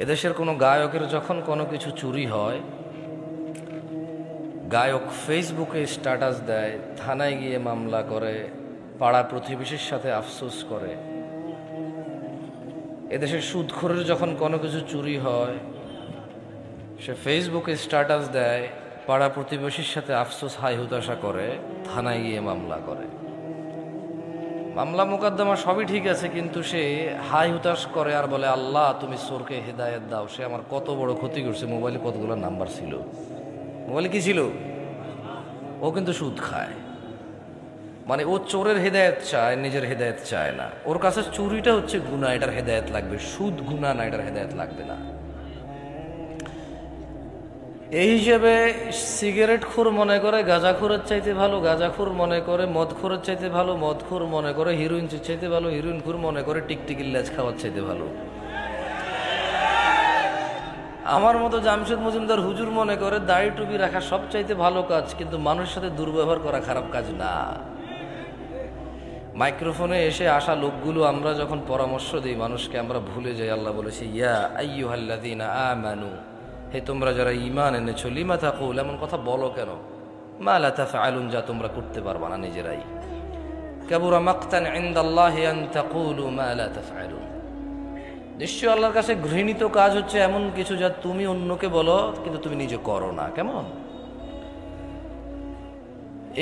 এদেশের কোনো গায়কের যখন কোনো কিছু চুরি হয়, গায়ক ফেসবুকে স্ট্যাটাস দেয়, থানায় গিয়ে মামলা করে, পাড়া প্রতিবেশীর সাথে আফসোস করে। এদেশের সুদখোরের যখন কোনো কিছু চুরি হয়, সে ফেসবুকে স্ট্যাটাস দেয়, পাড়া প্রতিবেশীর সাথে আফসোস হাই হুতাশা করে, থানায় গিয়ে মামলা করে। মামলা মোকদ্দমা সবই ঠিক আছে, কিন্তু সে হাই হুতাশ করে আর বলে, আল্লাহ তুমি চোরকে হেদায়েত দাও। সে আমার কত বড় ক্ষতি করছে। মোবাইলে কতগুলো নাম্বার ছিল, মোবাইলে কি ছিল? ও কিন্তু সুদ খায়। মানে ও চোরের হেদায়েত চায়, নিজের হেদায়েত চায় না। ওর কাছে চুরিটা হচ্ছে গুনাহ, এটার হেদায়েত লাগবে। সুদ গুনাহ না, এটার হেদায়েত লাগবে না। এই হিসেবে সিগারেটখোর মনে করে গাঁজাখোরের চাইতে ভালো, গাঁজাখোর মনে করে মদখোরের চাইতে ভালো, মদখোর মনে করে হিরোইন চাইতে ভালো, হিরোইনখোর মনে করে টিকটিকির লেজ খাওয়ার চাইতে ভালো। আমার মতো জামশেদ মজুমদার হুজুর মনে করে দাড়ি টুপি রাখা সব চাইতে ভালো কাজ, কিন্তু মানুষের সাথে দুর্ব্যবহার করা খারাপ কাজ না। মাইক্রোফোনে এসে আসা লোকগুলো আমরা যখন পরামর্শ দিই মানুষকে, আমরা ভুলে যাই আল্লাহ বলেছি, ইয়া আইয়ুহাল্লাযীনা আমানু, হে তোমরা যারা ঈমান এনেছো, লিমা তাকুল, এমন কথা বলো কেন, মা লা তাফআলুন, যা তোমরা করতে পারবা না নিজেরাই। কাবুরা মাকতান ইনদাল্লাহি আন তাকুলু মা লা তাফআলুন, নিশ্চয় আল্লাহর কাছে ঘৃণিত কাজ হচ্ছে এমন কিছু যা তুমি অন্যকে বলো কিন্তু তুমি নিজে করো না। কেমন?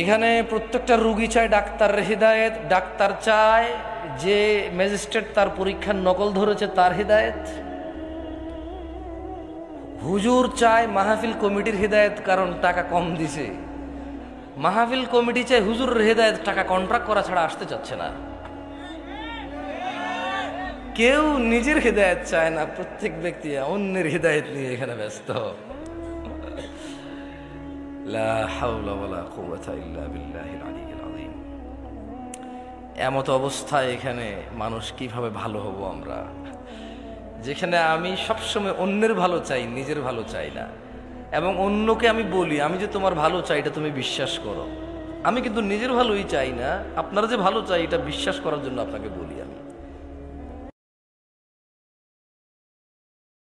এখানে প্রত্যেকটা রুগী চায় ডাক্তারের হেদায়েত, ডাক্তার চায় যে ম্যাজিস্ট্রেট তার পরীক্ষার নকল ধরেছে তার হেদায়েত, হুজুর চায় মাহফিল কমিটির হেদায়েত কারণ টাকা কম দিছে, মাহফিল কমিটি চায় হুজুরের হেদায়েত, টাকা কন্ট্রাক্ট করা ছাড়া আসতে চাচ্ছে না। কেউ নিজের হেদায়েত চায় না, প্রত্যেক ব্যক্তি অন্যের হেদায়েত নিয়ে এখানে ব্যস্ত। লা হাওলা ওয়ালা কুওয়াতা ইল্লা বিল্লাহিল আলিয়্যিল আযীম। এমত অবস্থায় এখানে মানুষ কিভাবে ভালো হব আমরা, যেখানে আমি সবসময় অন্যের ভালো চাই, নিজের ভালো চাই না। এবং অন্যকে আমি বলি, আমি যে তোমার ভালো চাই এটা তুমি বিশ্বাস করো, আমি কিন্তু নিজের ভালোই চাই না, আপনারা যে ভালো চাই এটা বিশ্বাস করার জন্য আপনাকে বলি।